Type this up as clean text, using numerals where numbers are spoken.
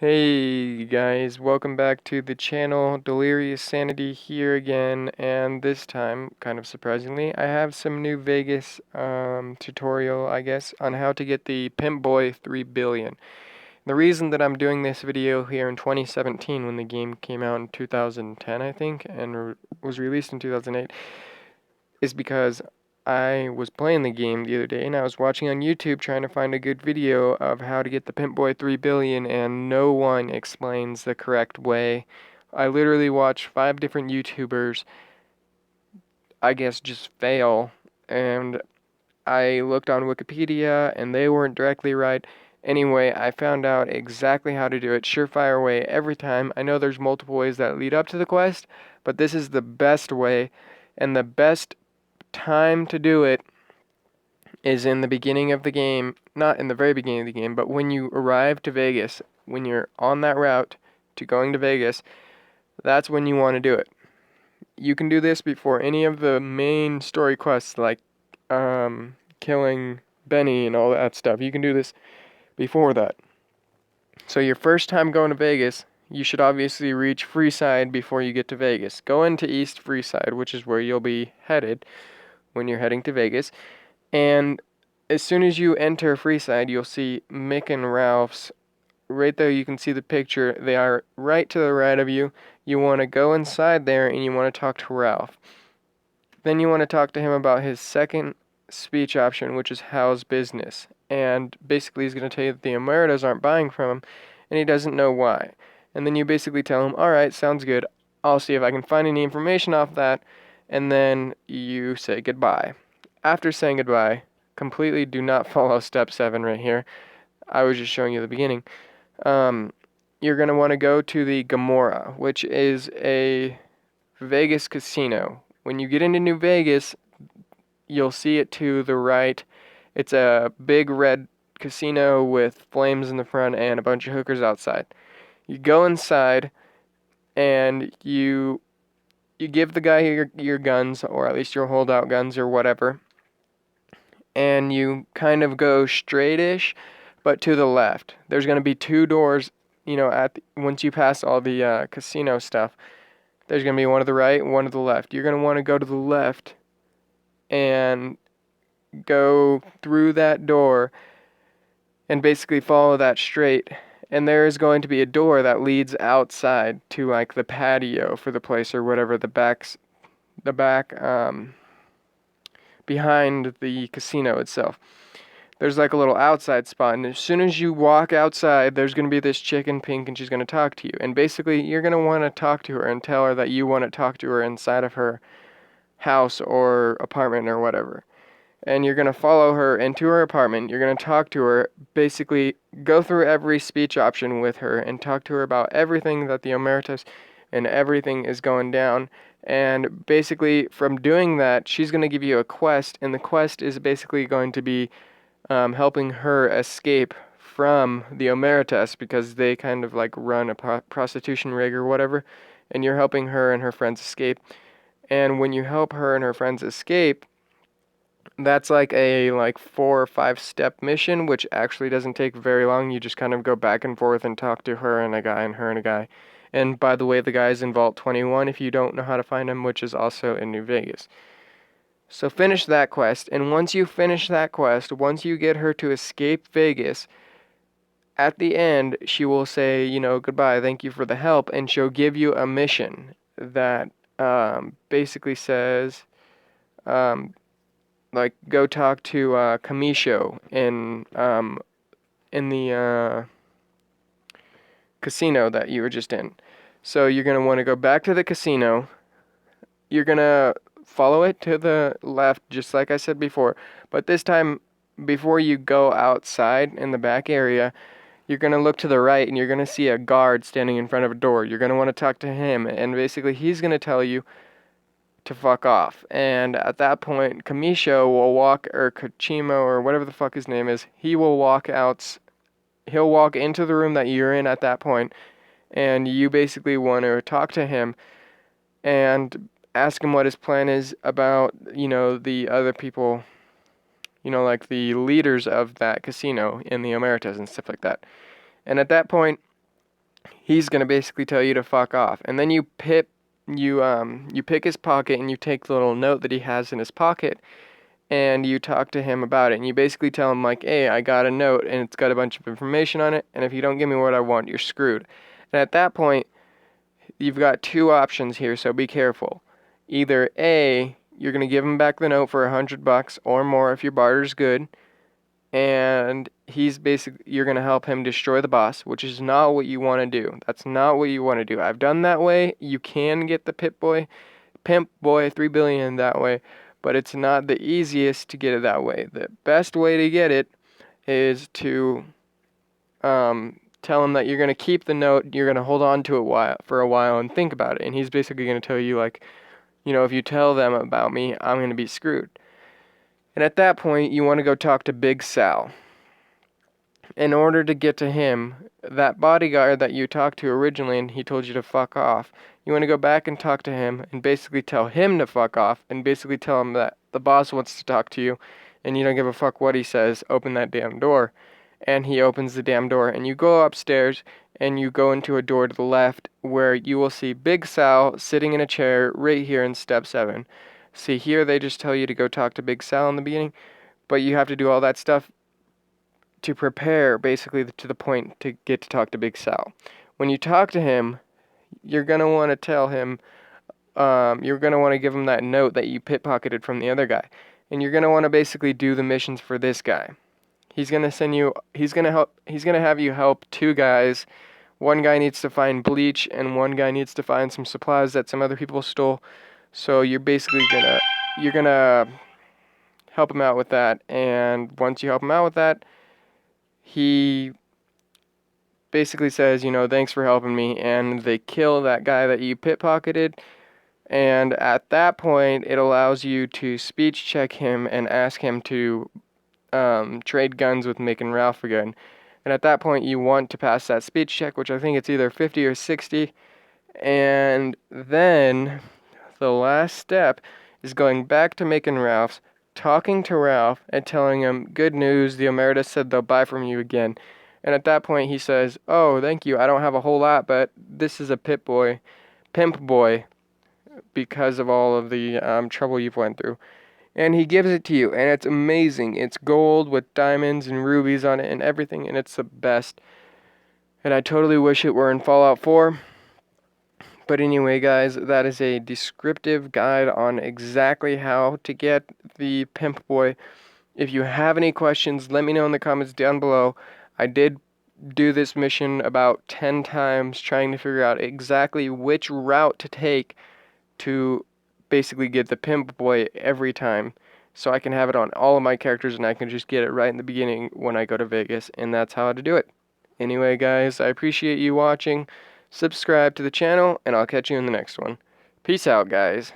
Hey guys, welcome back to the channel. Delirious Sanity here again, and this time, kind of surprisingly, I have some new Vegas tutorial, I guess, on how to get the PimpBoy 3billion. The reason that I'm doing this video here in 2017, when the game came out in 2010, I think, and was released in 2008, is because I was playing the game the other day and I was watching on YouTube trying to find a good video of how to get the PimpBoy 3billion, and no one explains the correct way. I literally watched 5 different YouTubers, I guess, just fail, and I looked on Wikipedia and they weren't directly right. Anyway, I found out exactly how to do it, surefire way every time. I know there's multiple ways that lead up to the quest, but this is the best way, and the best time to do it is in the beginning of the game, not in the very beginning of the game, but when you arrive to Vegas, when you're on that route to going to Vegas, that's when you want to do it. You can do this before any of the main story quests like killing Benny and all that stuff. You can do this before that. So your first time going to Vegas, you should obviously reach Freeside before you get to Vegas. Go into East Freeside, which is where you'll be headed when you're heading to Vegas. And as soon as you enter Freeside, you'll see Mick and Ralph's. Right there, you can see the picture. They are right to the right of you. You want to go inside there and you want to talk to Ralph. Then you want to talk to him about his second speech option, which is how's business. And basically, he's going to tell you that the Emeritus aren't buying from him, and he doesn't know why. And then you basically tell him, alright, sounds good. I'll see if I can find any information off that. And then you say goodbye. After saying goodbye, completely do not follow step 7 right here. I was just showing you the beginning. You're going to want to go to the Gomorrah, which is a Vegas casino. When you get into New Vegas, you'll see it to the right. It's a big red casino with flames in the front and a bunch of hookers outside. You go inside and you give the guy your guns, or at least your holdout guns or whatever, and you kind of go straightish, but to the left. There's going to be 2 doors, once you pass all the casino stuff. There's going to be one to the right and one to the left. You're going to want to go to the left and go through that door and basically follow that straight. And there is going to be a door that leads outside to like the patio for the place or whatever, the back behind the casino itself. There's like a little outside spot, and as soon as you walk outside, there's going to be this chick in pink, and she's going to talk to you. And basically, you're going to want to talk to her and tell her that you want to talk to her inside of her house or apartment or whatever. And you're going to follow her into her apartment. You're going to talk to her, basically go through every speech option with her and talk to her about everything that the Emeritus and everything is going down. And basically, from doing that, she's going to give you a quest, and the quest is basically going to be helping her escape from the Emeritus, because they kind of like run a prostitution rig or whatever, and you're helping her and her friends escape. And when you help her and her friends escape, that's like a 4 or 5 step mission, which actually doesn't take very long. You just kind of go back and forth and talk to her and a guy and her and a guy. And by the way, the guy's in Vault 21 if you don't know how to find him, which is also in New Vegas. So finish that quest, and once you finish that quest, once you get her to escape Vegas, at the end, she will say, goodbye, thank you for the help, and she'll give you a mission that basically says, go talk to Kamisho in the casino that you were just in. So you're going to want to go back to the casino. You're going to follow it to the left, just like I said before. But this time, before you go outside in the back area, you're going to look to the right and you're going to see a guard standing in front of a door. You're going to want to talk to him, and basically he's going to tell you to fuck off. And at that point, Kamisho will walk, or Kachimo, or whatever the fuck his name is, he will walk out. He'll walk into the room that you're in at that point, and you basically want to talk to him and ask him what his plan is about, the other people, like the leaders of that casino in the Emeritus and stuff like that. And at that point, he's gonna basically tell you to fuck off. And then you pick his pocket and you take the little note that he has in his pocket and you talk to him about it. And you basically tell him like, hey, I got a note and it's got a bunch of information on it, and if you don't give me what I want, you're screwed. And at that point, you've got two options here, so be careful. Either A, you're gonna give him back the note for $100 or more if your barter's good, and you're gonna help him destroy the boss, which is not what you want to do. That's not what you want to do. I've done that way. You can get the Pimp Boy 3 billion that way, but it's not the easiest to get it that way. The best way to get it is to tell him that you're gonna keep the note, you're gonna hold on to it for a while and think about it. And he's basically gonna tell you like, if you tell them about me, I'm gonna be screwed. And at that point, you want to go talk to Big Sal. In order to get to him, that bodyguard that you talked to originally and he told you to fuck off, you want to go back and talk to him and basically tell him to fuck off and basically tell him that the boss wants to talk to you and you don't give a fuck what he says, open that damn door. And he opens the damn door and you go upstairs and you go into a door to the left where you will see Big Sal sitting in a chair right here in step 7. See, here they just tell you to go talk to Big Sal in the beginning, but you have to do all that stuff to prepare basically to the point to get to talk to Big Sal. When you talk to him, you're going to want to tell him, you're going to want to give him that note that you pickpocketed from the other guy. And you're going to want to basically do the missions for this guy. He's going to have you help two guys. One guy needs to find bleach and one guy needs to find some supplies that some other people stole. So you're basically you're going to help him out with that. And once you help him out with that, he basically says, thanks for helping me, and they kill that guy that you pickpocketed. And at that point, it allows you to speech check him and ask him to trade guns with Mick and Ralph again. And at that point, you want to pass that speech check, which I think it's either 50 or 60. And then the last step is going back to Mick and Ralph's, talking to Ralph and telling him, good news, the Emeritus said they'll buy from you again. And at that point he says, oh, thank you, I don't have a whole lot, but this is a pimp boy, because of all of the trouble you've went through. And he gives it to you, and it's amazing. It's gold with diamonds and rubies on it and everything, and it's the best. And I totally wish it were in Fallout 4. But anyway, guys, that is a descriptive guide on exactly how to get the Pimp Boy. If you have any questions, let me know in the comments down below. I did do this mission about 10 times trying to figure out exactly which route to take to basically get the Pimp Boy every time, so I can have it on all of my characters and I can just get it right in the beginning when I go to Vegas, and that's how to do it. Anyway, guys, I appreciate you watching. Subscribe to the channel, and I'll catch you in the next one. Peace out, guys.